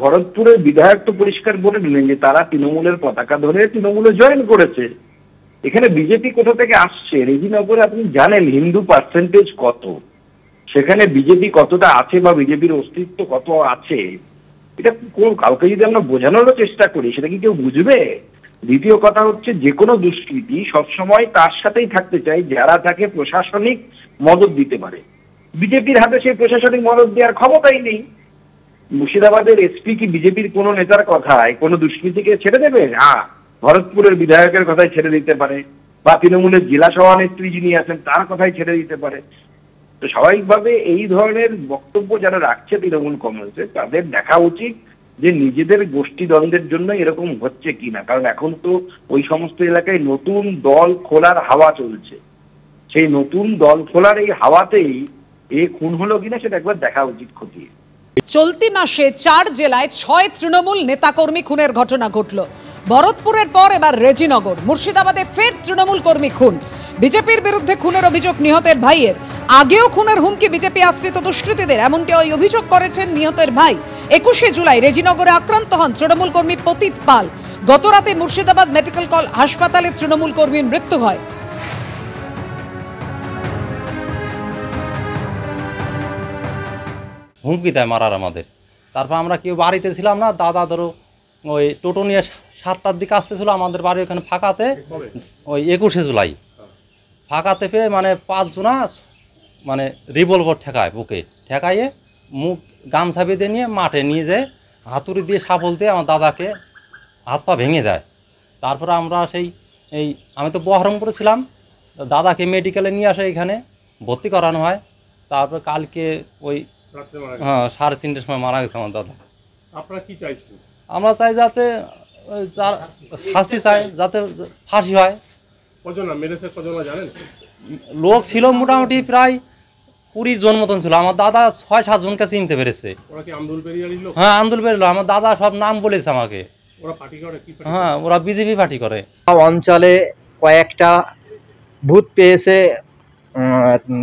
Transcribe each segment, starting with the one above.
ভরতপুরের বিধায়ক তো পরিষ্কার বলে দিলেন যে তারা তৃণমূলের পতাকা ধরে তৃণমূলে জয়েন করেছে। এখানে বিজেপি কোথা থেকে আসছে? রেজিনগরে আপনি জানেন হিন্দু পার্সেন্টেজ কত, সেখানে বিজেপি কতটা আছে বা বিজেপির অস্তিত্ব কত আছে, এটা কাউকে যদি আমরা বোঝানোর চেষ্টা করি সেটা কি কেউ বুঝবে? দ্বিতীয় কথা হচ্ছে, যে কোনো দুষ্কৃতী সবসময় তার সাথেই থাকতে চাই যারা তাকে প্রশাসনিক মদত দিতে পারে। বিজেপির হাতে সেই প্রশাসনিক মদত দেওয়ার ক্ষমতাই নেই। মুর্শিদাবাদের এসপি কি বিজেপির কোনো নেতার কথায় কোনো দুষ্কৃতীকে ছেড়ে দেবে? হ্যাঁ, ভরতপুরের বিধায়কের কথায় ছেড়ে দিতে পারে, বা তৃণমূলের জেলা সভানেত্রী যিনি আছেন তার কথাই ছেড়ে দিতে পারে। তো স্বাভাবিকভাবে এই ধরনের বক্তব্য যারা রাখছে তৃণমূল কংগ্রেসে, তাদের দেখা উচিত যে নিজেদের গোষ্ঠী দ্বন্দ্বের জন্য এরকম হচ্ছে কিনা। কারণ এখন তো ওই সমস্ত এলাকায় নতুন দল খোলার হাওয়া চলছে, সেই নতুন দল খোলার এই হাওয়াতেই খুন হলো কিনা সেটা একবার দেখা উচিত খতিয়ে। চলতি মাসে 4 জেলায় 6 তৃণমূল নেতাকর্মী খুনের ঘটনা ঘটল। ভরতপুরের পর এবার রেজিনগর, মুর্শিদাবাদে ফের তৃণমূল কর্মী খুন। বিজেপির বিরুদ্ধে খুনের অভিযোগ নিহতের ভাইয়ের। আগেও খুনের হুমকি বিজেপি আশ্রিত দুষ্কৃতীদের, এমনটি ওই অভিযোগ করেছেন নিহতের ভাই। 21শে জুলাই রেজিনগরে আক্রান্ত হন তৃণমূল কর্মী পতিত পাল। গতরাতে মুর্শিদাবাদ মেডিকেল কলেজ হাসপাতালে তৃণমূল কর্মীর মৃত্যু হয়। হুমকি দেয় মারার আমাদের। তারপর আমরা কেউ বাড়িতে ছিলাম না, দাদা ধরো ওই টোটো নিয়ে 7টার দিকে আসতেছিল আমাদের বাড়ি ওখানে ফাঁকাতে, ওই 21শে জুলাই ফাঁকাতে পেয়ে মানে 5 জনা মানে রিভলভার ঠেকায়, বুকে ঠেকাইয়ে মুখ গামছা বেঁধে নিয়ে মাঠে নিয়ে যায়, হাতুড়ি দিয়ে শাবল দিয়ে আমার দাদাকে হাত পা ভেঙে দেয়। তারপরে আমরা আমি তো বহরমপুরে ছিলাম, দাদাকে মেডিকেলে নিয়ে আসে, এখানে ভর্তি করানো হয়। তারপর কালকে ওই 3:30টার সময় মারা গেছে আমার দাদা। আপনারা কি চাইছেন? আমরা চাই যাতে শাস্তি চাই, যাতে ফাঁসি হয়। কজন মেরেছে, কজন জানেন? লোক ছিল মোটামুটি প্রায় 20 জন মতন ছিল। আমার দাদা 6-7 জনকে চিনতে পেরেছে। ওরা কি আন্দোলন বেরিয়ে এলো? হ্যাঁ, আন্দোলন বেরোলো। আমার দাদা সব নাম বলেছে আমাকে। ওরা পার্টি করে কি? হ্যাঁ, ওরা বিজেপি পার্টি করে। অঞ্চলে কয়েকটা ভূত পেয়েছে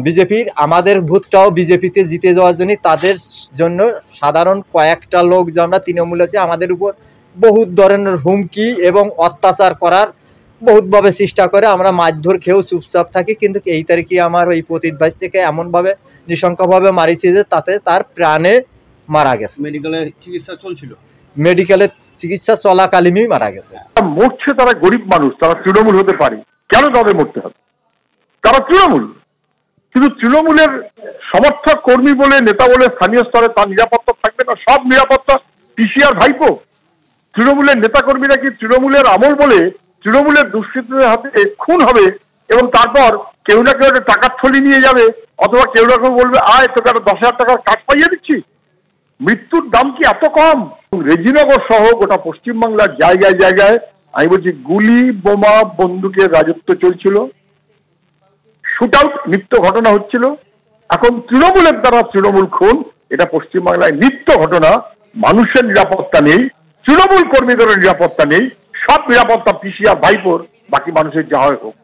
বিজেপির, আমাদের ভূতটাও বিজেপিতে জিতে যাওয়ার জন্য, তাদের জন্য সাধারণ কয়েকটা লোক যে আমরা তৃণমূল আছে, আমাদের উপর বহুত ধরনের হুমকি এবং অত্যাচার করার বহুতভাবে চেষ্টা করে। আমরা মারধর খেয়েও চুপচাপ থাকি, কিন্তু এই তারিখে আমার ওই পতিত ভাই থেকে এমনভাবে নৃশংসভাবে মারিছে যে তাতে তার প্রাণে মারা গেছে। মেডিকেলে চিকিৎসা চলছিল, মেডিকেলে চিকিৎসা চলাকালীনই মারা গেছে। মরছে তারা গরিব মানুষ, তারা তৃণমূল হতে পারে, কেন তাদের মরতে হবে? তারা তৃণমূল, কিন্তু তৃণমূলের সমর্থক কর্মী বলে, নেতা বলে স্থানীয় স্তরে তার নিরাপত্তা থাকবে না? সব নিরাপত্তা পিসিআর ভাইপো। তৃণমূলের নেতা কর্মীরা কি তৃণমূলের আমল বলে তৃণমূলের দুষ্কৃতীদের হাতে খুন হবে এবং তারপর কেউ না কেউ একটা টাকার থলি নিয়ে যাবে, অথবা কেউ না কেউ বলবে আয় তোকে একটা 10,000 টাকার কাজ পাইয়ে দিচ্ছি? মৃত্যুর দাম কি এত কম? রেজিনগর সহ গোটা পশ্চিমবাংলার জায়গায় জায়গায় আমি বলছি গুলি, বোমা, বন্দুকের রাজত্ব চলছিল, শুট আউট নিত্য ঘটনা হচ্ছিল। এখন তৃণমূলের দ্বারা তৃণমূল খুন, এটা পশ্চিমবাংলায় নিত্য ঘটনা। মানুষের নিরাপত্তা নেই, তৃণমূল কর্মীদের নিরাপত্তা নেই, সব নিরাপত্তা পিসিআর ভাইপোর, বাকি মানুষের যা হয় হোক।